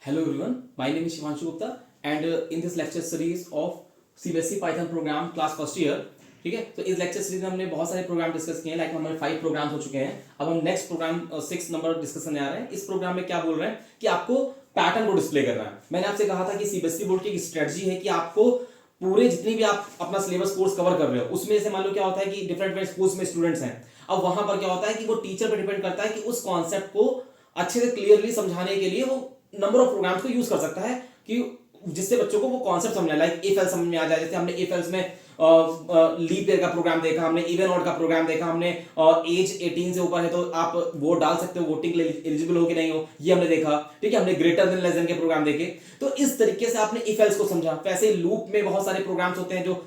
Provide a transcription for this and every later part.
Hello everyone, my name is Shivanshu Gupta and in this lecture series of CBSE Python program class first year, ठीक है। तो इस lecture series में हमने बहुत सारे प्रोग्राम डिस्कस किए हैं, लाइक हमारे 5 प्रोग्राम्स हो चुके हैं। अब हम नेक्स्ट प्रोग्राम 6 नंबर डिस्कस करने आ रहे हैं। इस प्रोग्राम में क्या बोल रहे हैं कि आपको पैटर्न को डिस्प्ले करना है। मैंने आपसे कहा था कि सीबीएसई बोर्ड की एक स्ट्रेटजी है कि आपको पूरे जितनी भी आप अपना सिलेबस कोर्स कवर कर रहे हो उसमें से मान लो क्या होता है कि डिफरेंट स्कूल्स में स्टूडेंट्स हैं। अब वहां पर क्या होता है कि वो टीचर पर डिपेंड करता है कि उस कॉन्सेप्ट को अच्छे से क्लियरली समझाने के लिए वो नंबर ऑफ प्रोग्राम्स को यूज कर सकता है कि जिससे बच्चों को वो कॉन्सेप्ट समझ आए, लाइक इफ एल्स समझ में आ जाए। जैसे हमने इफ एल्स में लीप ईयर का प्रोग्राम देखा, हमने इवन ऑड का प्रोग्राम देखा, हमने एज 18 से ऊपर है तो आप वोट डाल सकते हो, वोटिंग के लिए एलिजिबल हो कि नहीं हो, ये हमने देखा। ठीक है, हमने ग्रेटर देन लेस देन के प्रोग्राम देखे। तो इस तरीके से आपने इफ एल्स को समझा। वैसे लूप में बहुत सारे प्रोग्राम्स होते हैं जो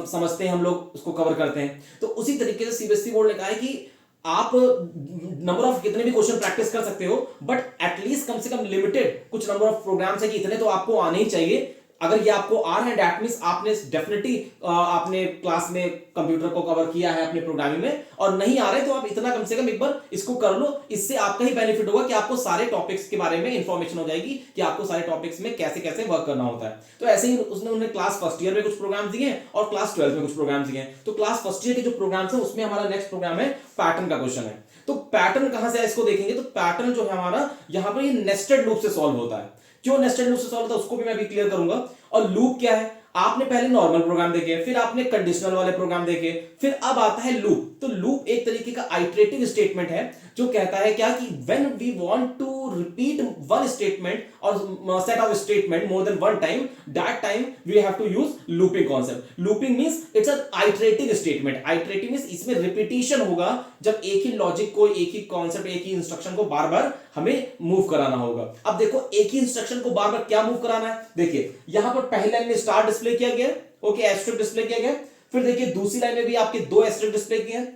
समझते हैं, हम लोग उसको कवर करते हैं। तो उसी तरीके से सीबीएसई बोर्ड ने कहा है कि आप नंबर ऑफ कितने भी क्वेश्चन प्रैक्टिस कर सकते हो, बट एटलीस्ट कम से कम लिमिटेड कुछ नंबर ऑफ प्रोग्राम्स है कि इतने तो आपको आने ही चाहिए। अगर ये आपको आ रहा है दैट मींस आपने डेफिनेटली आपने क्लास में कंप्यूटर को कवर किया है अपने प्रोग्रामिंग में, और नहीं आ रहे तो आप इतना कम से कम एक बार इसको कर लो। इससे आपका ही बेनिफिट होगा कि आपको सारे टॉपिक्स के बारे में इंफॉर्मेशन हो जाएगी कि आपको सारे टॉपिक्स में कैसे कैसे वर्क करना होता है। तो ऐसे ही उसने उन्हें क्लास फर्स्ट ईयर में कुछ प्रोग्राम दिए और क्लास 12 में कुछ प्रोग्राम दिए। तो क्लास फर्स्ट ईयर के जो प्रोग्राम्स है उसमें हमारा नेक्स्ट प्रोग्राम है पैटर्न का क्वेश्चन है। तो पैटर्न कहां से है इसको देखेंगे। तो पैटर्न जो है हमारा यहां पर ये नेस्टेड लूप से सॉल्व होता है। क्यों नेस्टेड लूप से सॉल्व होता है उसको भी मैं अभी क्लियर करूंगा। और लूप क्या है, आपने पहले नॉर्मल प्रोग्राम देखे, फिर आपने कंडीशनल वाले प्रोग्राम देखे, फिर अब आता है लूप। तो लूप एक तरीके का आइटरेटिव स्टेटमेंट है जो कहता है क्या कि when we want to repeat one statement और set of statement more than one time, that time we have to use looping concept. Looping means it's a iterative statement. Iterative means इसमें repetition होगा जब एक ही logic को, एक ही concept, एक ही instruction को बार बार हमें मूव कराना होगा। अब देखो एक ही इंस्ट्रक्शन को बार बार क्या मूव कराना है। देखिए यहां पर पहली लाइन में स्टार डिस्प्ले किया गया, ओके, एस्टेरिस्क डिस्प्ले किया गया। फिर देखिए दूसरी लाइन में भी आपके 2 एस्टेरिस्क डिस्प्ले किए हैं,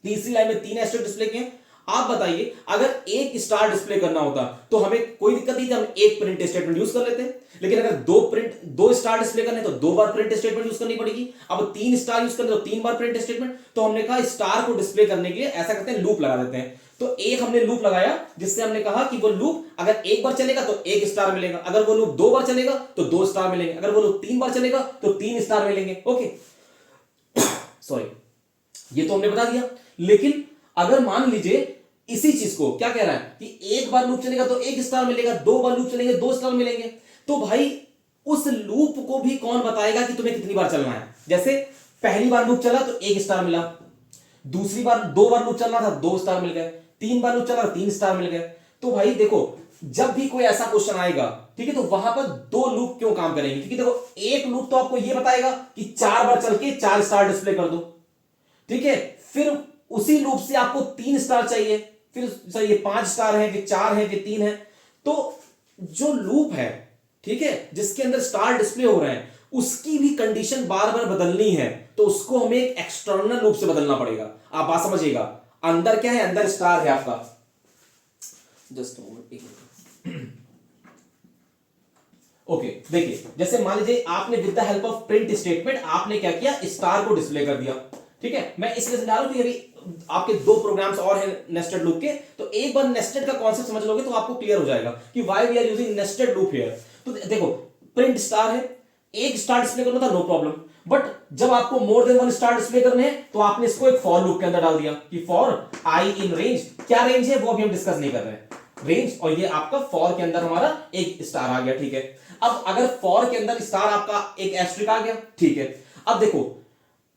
तीसरी लाइन में 3 एस्टेरिस्क डिस्प्ले किए हैं। आप बताइए अगर एक स्टार डिस्प्ले करना होता तो हमें कोई दिक्कत नहीं थी, हम एक प्रिंट स्टेटमेंट यूज कर लेते। लेकिन अगर दो स्टार डिस्प्ले करने तो 2 बार प्रिंट स्टेटमेंट यूज करनी पड़ेगी। अब 3 स्टार यूज करने तो 3 बार प्रिंट स्टेटमेंट। तो हमने कहा स्टार को डिस्प्ले करने के लिए ऐसा करते हैं, लूप लगा देते हैं। तो एक हमने लूप लगाया जिससे हमने कहा कि वो लूप अगर एक बार चलेगा तो 1 स्टार मिलेगा, अगर वो लूप 2 बार चलेगा तो 2 स्टार मिलेंगे, अगर वो लूप 3 बार चलेगा तो 3 स्टार मिलेंगे। ओके सॉरी, ये तो हमने बता दिया। लेकिन अगर मान लीजिए इसी चीज को क्या कह रहा है कि एक बार लूप चलेगा तो 1 स्टार मिलेगा, 2 बार लूप चलेंगे 2 स्टार मिलेंगे, तो भाई उस लूप को भी कौन बताएगा कि तुम्हें कितनी बार चलना है। जैसे पहली बार लूप चला तो 1 स्टार मिला, दूसरी बार 2 बार लूप चलना था 2 स्टार मिल गए, 3 बार लूप चला 3 स्टार मिल गए। तो भाई देखो जब भी कोई ऐसा क्वेश्चन आएगा, ठीक है, तो वहां पर 2 लूप क्यों काम करेंगे, क्योंकि देखो एक लूप तो आपको यह बताएगा कि 4 बार चल के 4 स्टार डिस्प्ले कर दो, ठीक है। फिर उसी लूप से आपको 3 स्टार चाहिए, फिर सर ये 5 स्टार है, फिर 4 है, फिर 3 है। तो जो लूप है, ठीक है, जिसके अंदर स्टार डिस्प्ले हो रहे हैं उसकी भी कंडीशन बार बार बदलनी है, तो उसको हमें एक एक्सटर्नल लूप से बदलना पड़ेगा। आप बात समझिएगा, अंदर क्या है, अंदर स्टार है आपका। जस्ट ओके देखिए, जैसे मान लीजिए आपने with the help of print statement आपने क्या किया, स्टार को डिस्प्ले कर दिया, ठीक है। मैं इसलिए समझा रहा हूं कि अभी आपके 2 प्रोग्राम्स और हैं नेस्टेड लूप के, तो एक बार नेस्टेड का कॉन्सेप्ट समझ लोगे तो आपको क्लियर हो जाएगा कि why we are using nested loop here. तो देखो प्रिंट स्टार है, 1 स्टार डिस्प्ले करना था नो प्रॉब्लम, बट जब आपको मोर देन 1 स्टार डिस्प्ले करने हैं तो आपने इसको एक फॉर लूप के अंदर डाल दिया कि फॉर आई इन रेंज। क्या रेंज है वो अभी हम डिस्कस नहीं कर रहे हैं, रेंज, और ये आपका फॉर के अंदर हमारा 1 स्टार आ गया, ठीक है। अब अगर फॉर के अंदर स्टार आपका एक एस्टेरिस्क आ गया, ठीक है। अब देखो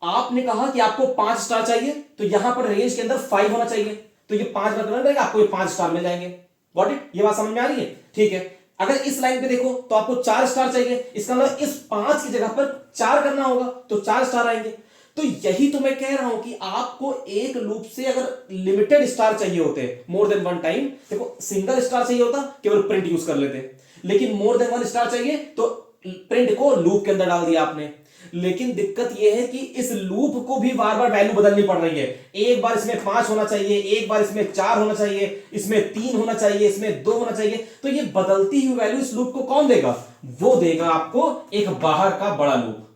आपने कहा कि आपको 5 स्टार चाहिए, तो यहां पर रेंज के अंदर 5 होना चाहिए, तो ये 5 करना रहेगा, आपको ये 5 स्टार मिल जाएंगे। गॉट इट, ये बात समझ में आ रही है, ठीक है। अगर इस लाइन पे देखो तो आपको 4 स्टार चाहिए, इसका मतलब इस 5 की जगह पर 4 करना होगा तो 4 स्टार आएंगे। तो यही तो मैं कह रहा हूं कि आपको एक लूप से अगर लिमिटेड स्टार चाहिए होते मोर देन 1 टाइम, देखो सिंगल स्टार चाहिए होता केवल प्रिंट यूज कर लेते, लेकिन मोर देन 1 स्टार चाहिए तो प्रिंट को लूप के अंदर डाल दिया आपने। लेकिन दिक्कत यह है कि इस लूप को भी बार बार वैल्यू बदलनी पड़ रही है। एक बार इसमें 5 होना चाहिए, एक बार इसमें 4 होना चाहिए, इसमें 3 होना चाहिए, इसमें 2 होना चाहिए। तो ये बदलती हुई वैल्यू इस लूप को कौन देगा, वो देगा आपको एक बाहर का बड़ा लूप।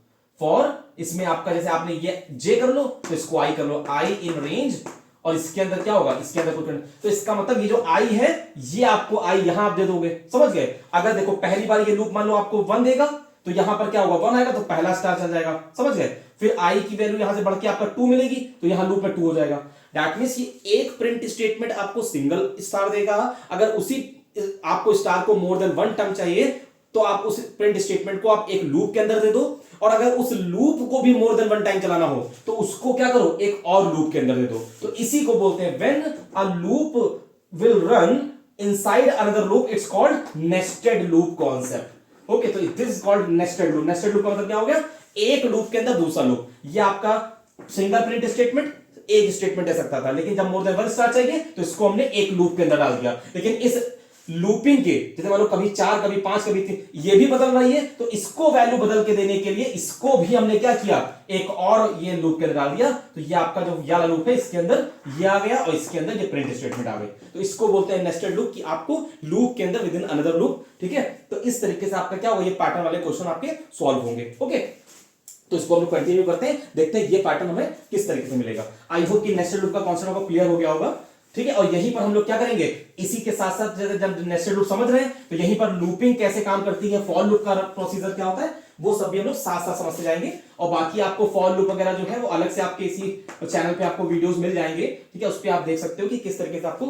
फॉर इसमें आपका जैसे आपने ये जे कर लो तो इसको आई कर लो, आई इन रेंज और इसके अंदर क्या होगा, इसके अंदर कोई, तो इसका मतलब ये जो आई है ये आपको आई यहां आप दे दोगे, समझ गए। अगर देखो पहली बार ये लूप मान लो आपको 1 देगा तो यहां पर क्या होगा 1 आएगा, तो पहला स्टार चल जाएगा, समझ गए। फिर आई की वैल्यू यहां से बढ़ के आपका 2 मिलेगी तो यहां लूप में 2 हो जाएगा। दैट मींस ये एक प्रिंट स्टेटमेंट आपको सिंगल स्टार देगा। अगर उसी आपको स्टार को मोर देन 1 टर्म चाहिए तो आप उस प्रिंट स्टेटमेंट को आप एक लूप के अंदर दे दो, और अगर उस लूप को भी मोर देन 1 टाइम चलाना हो तो उसको क्या करो, एक और लूप के अंदर दे दो। तो इसी को बोलते हैं when a loop will run inside another loop, it's called nested loop concept. Okay, तो this is called nested loop. Nested loop का मतलब क्या हो गया, एक लूप के अंदर दूसरा लूप। ये आपका सिंगल प्रिंट स्टेटमेंट एक स्टेटमेंट दे सकता था, लेकिन जब मोर देन 1 स्टार चाहिए तो इसको हमने एक लूप के अंदर डाल दिया। लेकिन इस लूपिंग के जैसे मान लो कभी 4 कभी 5 कभी 3 ये भी बदल रही है, तो इसको वैल्यू बदल के देने के लिए इसको भी हमने क्या किया, एक और ये लूप के अंदर डाल दिया। तो ये आपका जो वाला लूप है इसके अंदर ये आ गया और इसके अंदर ये प्रिंट स्टेटमेंट आ गई। तो इसको बोलते हैं नेस्टेड लूप, कि आपको लूप के अंदर विद इन अनदर लूप, ठीक है। तो इस तरीके से आपका क्या होगा, ये पैटर्न वाले क्वेश्चन आपके सॉल्व होंगे। ओके, तो इसको हम लोग कंटिन्यू करते हैं, देखते हैं ये पैटर्न हमें किस तरीके से मिलेगा। आई होप कि नेस्टेड लूप का कॉन्सेप्ट आपको क्लियर हो गया होगा, ठीक है। और यहीं पर हम लोग क्या करेंगे, इसी के साथ साथ जब नेस्टेड लूप समझ रहे हैं तो यहीं पर लूपिंग कैसे काम करती है, फॉर लूप का प्रोसीजर क्या होता है, वो सब भी हम लोग साथ साथ समझते जाएंगे। और बाकी आपको फॉर लूप वगैरह जो है वो अलग से आपके इसी चैनल पे आपको वीडियोस मिल जाएंगे, ठीक है। उस पर आप देख सकते हो कि किस तरीके से आपको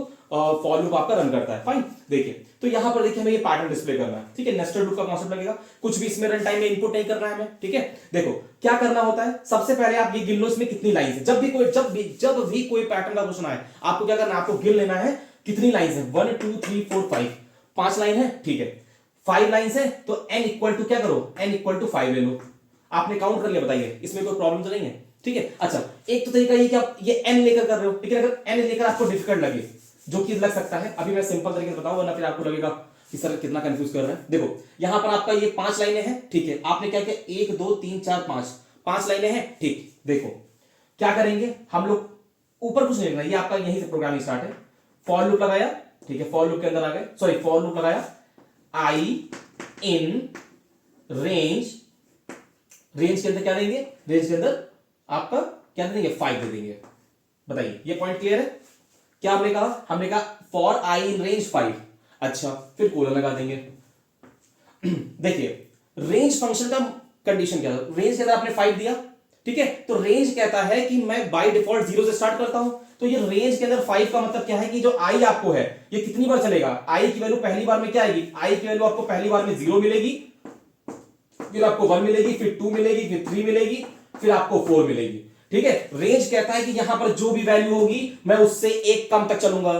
फॉर लूप आपका रन करता है। फाइन, देखिए तो यहां पर देखिए हमें ये पैटर्न डिस्प्ले करना है, ठीक है। नेस्टेड लूप का कॉन्सेप्ट लगेगा, कुछ भी इसमें रन टाइम में इनपुट नहीं करना है हमें, ठीक है। देखो क्या करना होता है, सबसे पहले आप ये गिन लो इसमें कितनी लाइन है। जब भी कोई पैटर्न का क्वेश्चन आए आपको क्या करना है, आपको गिन लेना है कितनी लाइन है, 1 2 3 4 5, 5 लाइन है, ठीक है। 5 लाइन है तो n इक्वल टू क्या करो, n इक्वल टू 5 ले लो। आपने काउंट कर लिया, बताइए इसमें कोई प्रॉब्लम तो नहीं है, ठीक है। अच्छा, एक तो तरीका ये कि आप ये n लेकर कर रहे हो, लेकिन अगर n लेकर आपको डिफिकल्ट लगे, जो कि लग सकता है, अभी मैं सिंपल तरीके से बताऊं वरना फिर आपको लगेगा कि सर कितना कंफ्यूज कर रहे हैं। देखो यहां पर आपका ये 5 लाइनें हैं, ठीक है। आपने क्या किया, 1 2 3 4 5 लाइनें हैं, ठीक। देखो क्या करेंगे हम लोग, ऊपर कुछ नहीं लिखना, ये आपका यहीं से प्रोग्रामिंग स्टार्ट है। फॉर लूप लगाया, ठीक है, फॉर लूप के अंदर आ गए, सॉरी फॉर लूप लगाया, आई इन रेंज, रेंज के अंदर क्या देंगे, रेंज के अंदर आपका क्या दे देंगे, 5 दे देंगे। बताइए ये पॉइंट क्लियर है। क्या हमने कहा, हमने कहा फॉर आई इन रेंज 5, अच्छा फिर कोलन लगा देंगे। देखिए रेंज फंक्शन का कंडीशन क्या था, रेंज के अंदर आपने 5 दिया, ठीक है। तो रेंज कहता है कि मैं बाय डिफॉल्ट 0 से स्टार्ट करता हूं, तो ये रेंज के अंदर 5 का मतलब क्या है कि जो आई आपको है ये कितनी बार चलेगा, आई की वैल्यू पहली बार में क्या आएगी, आई की वैल्यू आपको पहली बार में 0 मिलेगी, फिर आपको 1 मिलेगी, फिर 2 मिलेगी, फिर 3 मिलेगी, फिर आपको 4 मिलेगी, ठीक है। रेंज कहता है कि यहां पर जो भी वैल्यू होगी मैं उससे एक कम तक चलूंगा।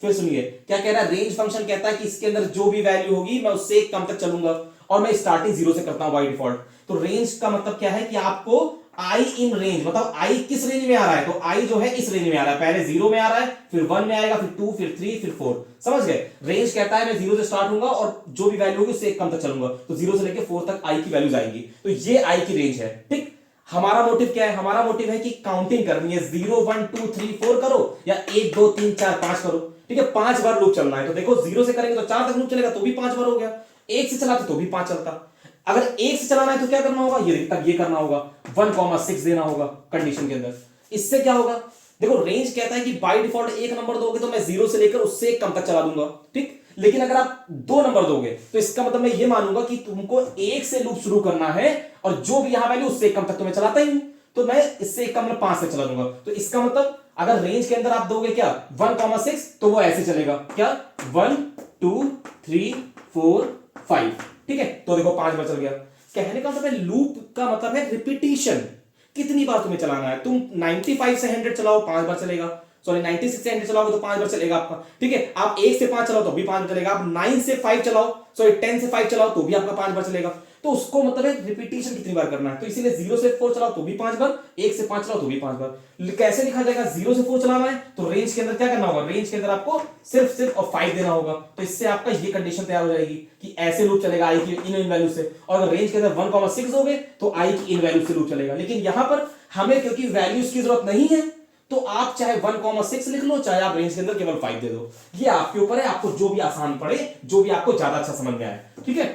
फिर सुनिए क्या कह रहा है, रेंज फंक्शन कहता है कि इसके अंदर जो भी वैल्यू होगी मैं उससे एक कम तक चलूंगा, और मैं स्टार्टिंग 0 से करता हूं बाय डिफॉल्ट। तो रेंज का मतलब क्या है कि आपको आई इन रेंज, मतलब आई किस रेंज में आ रहा है, तो आई जो है इस रेंज में आ रहा है, पहले 0 में आ रहा है, फिर 1 में आएगा, फिर 2, फिर 3, फिर 4, समझ गए। रेंज कहता है मैं 0 से स्टार्ट होऊंगा और जो भी वैल्यू होगी उससे एक कम तक चलूंगा, तो 0 से लेकर 4 तक आई की वैल्यूज आएंगी, तो ये आई की रेंज है, ठीक। हमारा मोटिव क्या है, हमारा मोटिव है कि काउंटिंग करनी है, 0 1 2 3 4 करो या 1 2 3 4 5 करो, ठीक है। 5 बार लूप चलना है, तो देखो 0 से करेंगे तो 4 तक लूप चलेगा, तो भी 5 बार हो गया। 1 से चलाते तो भी 5 चलता। अगर 1 से चलाना है तो क्या करना होगा, ये तक ये करना होगा, 1,6 देना होगा कंडीशन के अंदर। इससे क्या होगा, देखो रेंज कहता है कि बाय डिफॉल्ट एक नंबर दोगे तो मैं 0 से लेकर उससे एक कम तक चला दूंगा, ठीक। लेकिन अगर आप 2 नंबर दोगे तो इसका मतलब मैं ये मानूंगा कि तुमको 1 से लूप शुरू करना है और जो भी यहां वैल्यू उससे एक कम तक तो मैं चलाता ही हूं, तो मैं इससे एक कम मतलब 5 से चला दूंगा। तो इसका मतलब अगर रेंज के अंदर आप दोगे क्या 1,6 तो वो ऐसे चलेगा क्या 1 2 3 4 5, ठीक है। तो देखो 5 बार चल गया। कहने का मतलब लूप का मतलब है रिपीटिशन, कितनी बार तुम्हें चलाना है। तुम 95 से 100 चलाओ 5 बार चलेगा, सॉरी 96 से 100 चलाओगे तो 5 बार चलेगा आपका, ठीक है। आप 1 से 5 चलाओ तो भी 5 बार चलेगा, आप 9 से 5 चलाओ, सॉरी 10 से 5 चलाओ तो भी आपका 5 बार चलेगा। तो उसको मतलब है रिपीटिशन कितनी बार करना है, तो इसीलिए 0 से 4 चलाओ तो भी 5 बार, 1 से 5 चलाओ तो भी 5 बार। कैसे लिखा जाएगा, 0 से 4 चलाना है तो रेंज के अंदर क्या करना होगा, रेंज के अंदर आपको सिर्फ और 5 देना होगा। तो इससे आपका ये कंडीशन तैयार हो जाएगी कि ऐसे लूप चलेगा आई की इन वैल्यू से, और अगर रेंज के अंदर 1,6 दोगे तो आई की इन वैल्यू से लूप चलेगा। लेकिन यहां पर हमें क्योंकि वैल्यूज की जरूरत नहीं है तो आप चाहे 1,6 लिख लो, चाहे आप रेंज के अंदर केवल 5 दे दो, ये आपके ऊपर है, आपको जो भी आसान पड़े, जो भी आपको ज्यादा अच्छा समझ में आए, ठीक है।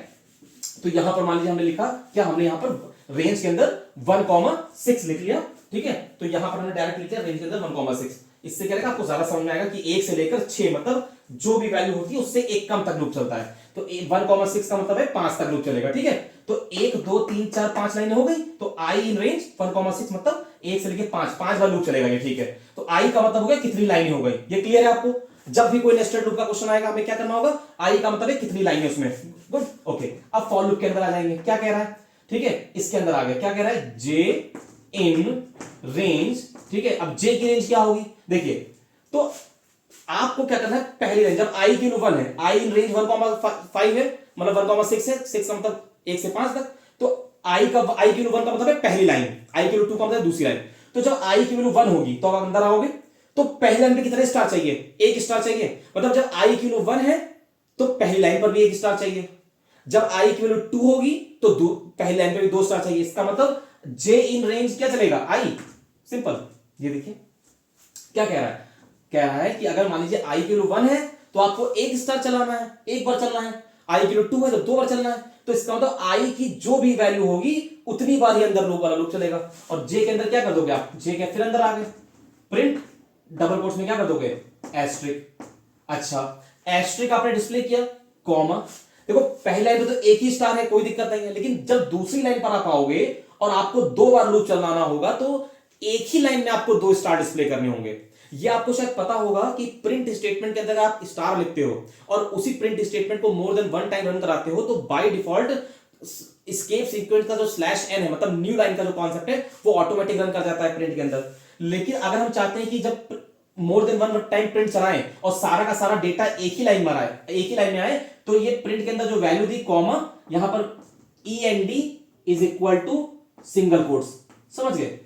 तो यहां पर मान लीजिए हमने लिखा क्या, हमने यहां पर रेंज के अंदर 1,6 लिख लिया, ठीक है। तो यहां पर हमने डायरेक्ट लिख लिया रेंज के अंदर 1,6। इससे क्या रहेगा आपको ज्यादा समझ में आएगा कि 1 से लेकर 6 मतलब जो भी वैल्यू होती है उससे एक कम तक लूप चलता है। तो 1,6 का मतलब है 5 तक लूप चलेगा, ठीक है। तो 1 2 3 4 5 लाइनें हो गई, तो आई इन रेंज 1,6 मतलब 1 से लेकर 5 बार लूप चलेगा ये, ठीक है। तो आई का मतलब हो गया कितनी लाइनें हो गई, ये क्लियर है आपको। जब भी कोई नेस्टेड लूप का क्वेश्चन आएगा हमें क्या करना होगा, आई का मतलब है कितनी लाइनें उसमें, गुड ओके। अब फॉर लूप के अंदर आ जाएंगे, क्या कह रहा है, ठीक है, इसके अंदर आ गया, क्या कह रहा है, जे इन रेंज, ठीक है। अब जे की रेंज क्या होगी, देखिए, तो आपको क्या करना है, पहली रेंज जब आई की 1 है, आई इन रेंज 1,5 है, मतलब 1,6 है, 6 का मतलब 1 से 5 तक, तो आई की 1 का मतलब है पहली लाइन, आई की 2 का मतलब है दूसरी लाइन। तो जब आई की वैल्यू 1 होगी तो आप अंदर आओगे, तो पहली लाइन पे कितने स्टार चाहिए, एक स्टार चाहिए, मतलब जब आई की वैल्यू 1 है तो पहली लाइन पर भी एक स्टार चाहिए। जब आई की वैल्यू 2 होगी तो पहली लाइन पे भी 2 स्टार चाहिए। इसका मतलब जे इन रेंज क्या चलेगा, आई, सिंपल। ये देखिए क्या कह रहा है, कह रहा है कि अगर मान लीजिए आई की वैल्यू 1 है तो आपको एक स्टार चलाना है, एक बार चलना है। आई की वैल्यू 2 है तो 2 बार चलना है। तो इसका मतलब आई की जो भी वैल्यू होगी उतनी बार ही अंदर लूप वाला लूप चलेगा। और जे के अंदर क्या कर दोगे आप, जे के फिर अंदर आ गए, प्रिंट डबल कोट्स में क्या कर दोगे, एस्ट्रिक। अच्छा, एस्ट्रिक आपने डिस्प्ले किया, कॉमा, देखो पहली लाइन पे तो एक ही स्टार है, कोई दिक्कत नहीं है, लेकिन जब दूसरी लाइन पर आप आओगे और आपको 2 बार लूप चलाना होगा तो एक ही लाइन में आपको 2 स्टार डिस्प्ले करने होंगे। ये आपको शायद पता होगा कि प्रिंट स्टेटमेंट के अंदर आप स्टार लिखते हो और उसी प्रिंट स्टेटमेंट को मोर देन 1 टाइम रन कराते हो तो बाय डिफॉल्ट एस्केप सीक्वेंस का जो /n है, मतलब न्यू लाइन का जो कॉन्सेप्ट है, वो ऑटोमेटिक रन कर जाता है प्रिंट के अंदर। लेकिन अगर हम चाहते हैं कि जब मोर देन 1 टाइम प्रिंट चलाएं और सारा का सारा डेटा एक ही लाइन में आए, एक ही लाइन में आए, तो ये प्रिंट के अंदर जो वैल्यू दी, कॉमा, यहां पर END is equal to single quotes, समझ गए,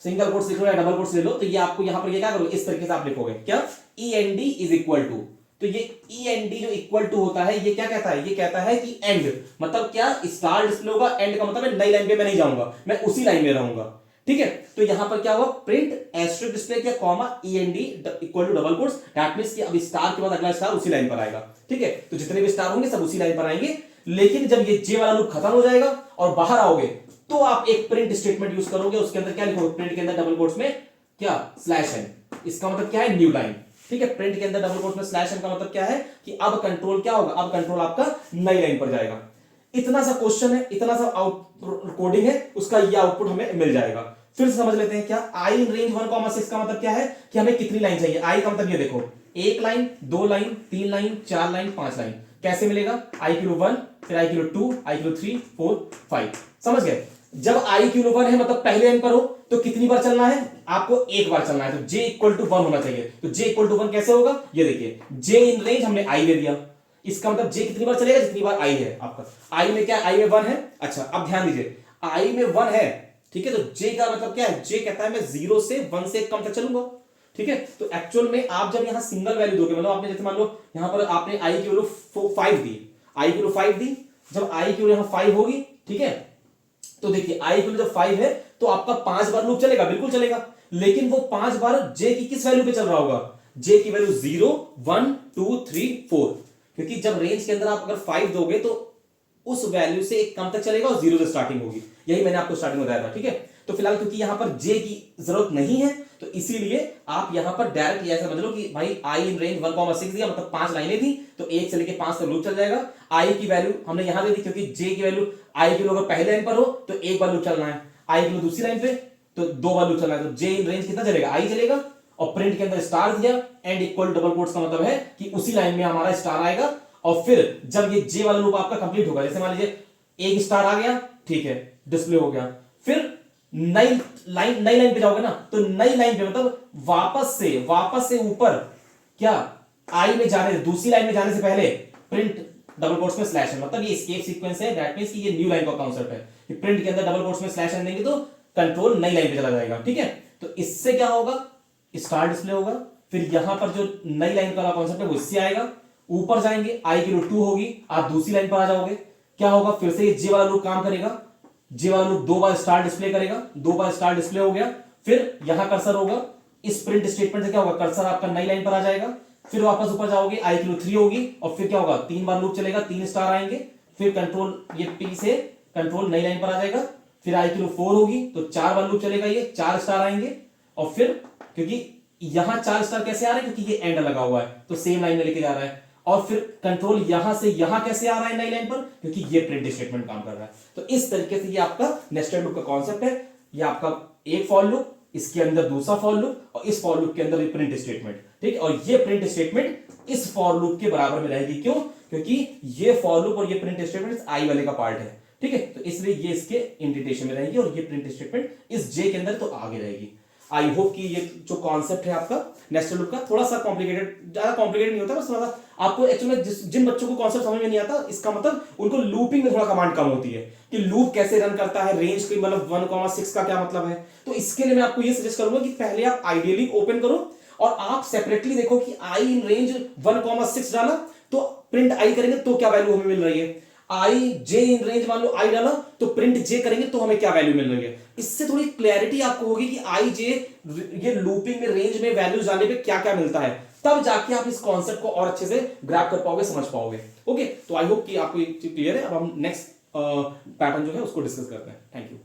सिंगल कोट्स लिख लो या डबल कोट्स ले लो, तो ये आपको यहां पर ये क्या करोगे, इस तरीके से आप लिखोगे, क्या, END इज इक्वल टू। तो ये END जो इक्वल टू होता है, ये क्या कहता है, ये कहता है कि एंड, मतलब क्या, स्टार डिस्प्ले होगा, एंड का मतलब है नई लाइन पे मैं नहीं जाऊंगा, मैं उसी लाइन में रहूंगा, ठीक है। तो यहां पर क्या हुआ, प्रिंट एस्ट्रिक डिस्प्ले किया, comma, END equal to double quotes, that means कि अब स्टार के बाद अगला स्टार उसी लाइन पर आएगा, ठीक है। तो जितने भी स्टार होंगे सब उसी लाइन पर आएंगे। लेकिन जब ये जे वाला लूप खत्म हो जाएगा और बाहर आओगे तो आप एक प्रिंट स्टेटमेंट यूज करोगे, उसके अंदर क्या लिखोगे, प्रिंट के अंदर डबल कोट्स में क्या, /n, इसका मतलब क्या है, न्यू लाइन, ठीक है। प्रिंट के अंदर डबल कोट्स में /n का मतलब क्या है कि अब कंट्रोल क्या होगा, अब कंट्रोल आपका नई लाइन पर जाएगा। इतना सा क्वेश्चन है, इतना सा कोडिंग है, उसका ये आउटपुट हमें मिल जाएगा। फिर से समझ लेते हैं, क्या आई इन रेंज 1,6 का मतलब क्या है कि हमें कितनी लाइन चाहिए, आई का मतलब ये देखो, 1 line, 2 line, 3 line, 4 line, 5 line. कैसे मिलेगा, आई की 1, फिर आई की 2, आई की 3, 4, 5, समझ गए। जब आई की 1 है मतलब पहले लाइन पर हो तो कितनी बार चलना है, आपको एक बार चलना है, तो जे इक्वल टू 1 होना चाहिए। तो जे इक्वल टू 1 कैसे होगा, ये देखिए, जे इन रेंज हमने आई ले दिया, इसका मतलब जे कितनी बार चलेगा, जितनी बार आई है आपका, आई में क्या, आई में 1 है। अच्छा, अब ध्यान दीजिए, आई में 1 है, ठीक है, तो जे का मतलब क्या है, जे कहता है मैं 0 से 1 से कम तक चलूंगा, ठीक है। तो एक्चुअल में आप जब यहां सिंगल वैल्यू दोगे, मतलब आपने जैसे मान लो यहां पर आपने आई की वैल्यू 5 दी, आई की वैल्यू 5 दी, जब आई की वैल्यू यहां 5 होगी, ठीक है, तो देखिए आई की वैल्यू जब 5 है तो आपका 5 बार लूप चलेगा, बिल्कुल चलेगा, लेकिन वो 5 बार जे की किस वैल्यू पे चल रहा होगा, जे की वैल्यू 0 1 2 3 4, क्योंकि जब रेंज के अंदर आप अगर 5 दोगे तो उस वैल्यू से एक कम तक चलेगा और 0 से स्टार्टिंग होगी, यही मैंने आपको स्टार्टिंग बताया था, ठीक है। तो फिलहाल क्योंकि यहां पर जे की जरूरत नहीं है तो इसीलिए आप यहां पर डायरेक्ट ऐसा समझ लो कि भाई आई इन रेंज 1,6 दिया, मतलब 5 लाइनें थी, तो 1 से लेके 5 तक लूप चल जाएगा। आई की वैल्यू हमने यहां दे दी क्योंकि जे की वैल्यू, आई की वैल्यू अगर पहले लाइन पर हो तो एक बार लूप चलना है, आई की वैल्यू दूसरी लाइन पे तो 2 बार लूप चलना है, तो जे इन रेंज कितना चलेगा, आई चलेगा, और प्रिंट के अंदर स्टार दिया, एंड इक्वल डबल कोट्स का मतलब है कि उसी लाइन में हमारा स्टार आएगा। और फिर जब ये जे वाला लूप आपका कंप्लीट होगा, जैसे मान लीजिए एक स्टार आ गया, ठीक है, डिस्प्ले हो गया, फिर नई लाइन पे जाओगे ना, तो नई लाइन पे मतलब वापस से ऊपर क्या, आई में जाने से, दूसरी लाइन में जाने से पहले प्रिंट डबल कोट्स में /n, मतलब ये एस्केप सीक्वेंस है, दैट मींस कि ये न्यू लाइन का कांसेप्ट है कि प्रिंट के अंदर डबल कोट्स में /n देंगे तो कंट्रोल नई लाइन पे चला जाएगा, ठीक है। तो इससे क्या होगा, स्टार डिस्प्ले होगा, फिर यहां पर जो नई लाइन का कांसेप्ट है वो इससे आएगा, ऊपर जाएंगे, आई की 2 होगी, आप दूसरी लाइन पर आ जाओगे, क्या होगा, फिर से ये जे वाला लूप काम करेगा, जे वाला लूप 2 बार स्टार डिस्प्ले करेगा, 2 बार स्टार डिस्प्ले हो गया, फिर यहां कर्सर होगा, इस प्रिंट स्टेटमेंट से क्या होगा, कर्सर आपका नई लाइन पर आ जाएगा, फिर वापस ऊपर जाओगे, आई की 3 होगी, और फिर क्या होगा, 3 बार लूप चलेगा, 3 स्टार आएंगे, फिर कंट्रोल ये पी से कंट्रोल नई लाइन पर आ जाएगा, फिर आई की 4 होगी तो 4 बार लूप चलेगा, ये 4 स्टार आएंगे, और फिर क्योंकि यहां 4 स्टार कैसे आ रहे हैं, क्योंकि ये एंड लगा हुआ है तो सेम लाइन में लेके जा रहा है। और फिर कंट्रोल यहां से यहां कैसे आ रहा है नई लाइन पर, क्योंकि ये प्रिंट स्टेटमेंट काम कर रहा है। तो इस तरीके से ये आपका नेस्टेड लूप का कॉन्सेप्ट है। ये आपका एक फॉर लूप, इसके अंदर दूसरा फॉर लूप, और इस फॉर लूप के अंदर प्रिंट स्टेटमेंट, ठीक है। और ये प्रिंट स्टेटमेंट इस फॉर लूप के बराबर में रहेगी, क्यों, क्योंकि ये फॉर लूप और ये प्रिंट स्टेटमेंट आई वाले का पार्ट है, ठीक है। तो इसलिए ये इसके इंडेंटेशन में रहेगी और ये प्रिंट स्टेटमेंट इस जे के अंदर तो आगे रहेगी। आई होप कि ये जो कॉन्सेप्ट है आपका नेस्टेड लूप का थोड़ा सा कॉम्प्लिकेटेड, ज्यादा कॉम्प्लिकेटेड नहीं होता, बस थोड़ा सा आपको एक्चुअली में जिन बच्चों को कॉन्सेप्ट समझ में नहीं आता, इसका मतलब उनको लूपिंग में थोड़ा कमांड कम होती है कि लूप कैसे रन करता है, रेंज की मतलब 1,6 का क्या मतलब है। तो इसके लिए मैं आपको ये सजेस्ट करूंगा कि पहले आप आइडियली ओपन करो और आप सेपरेटली देखो कि आई इन रेंज 1,6 डाला तो प्रिंट आई करेंगे तो क्या वैल्यू हमें मिल रही है, आई जे इन रेंज मान लो आई डाला तो प्रिंट जे करेंगे तो हमें क्या वैल्यू मिल रही है। इससे थोड़ी क्लैरिटी आपको होगी कि आई जे ये लूपिंग में रेंज में वैल्यूज डालने पे क्या क्या मिलता है, तब जाके आप इस कॉन्सेप्ट को और अच्छे से ग्रैब कर पाओगे, समझ पाओगे। ओके, तो आई होप कि आपको ये चीज क्लियर है। अब हम नेक्स्ट पैटर्न जो है उसको डिस्कस करते हैं। Thank you.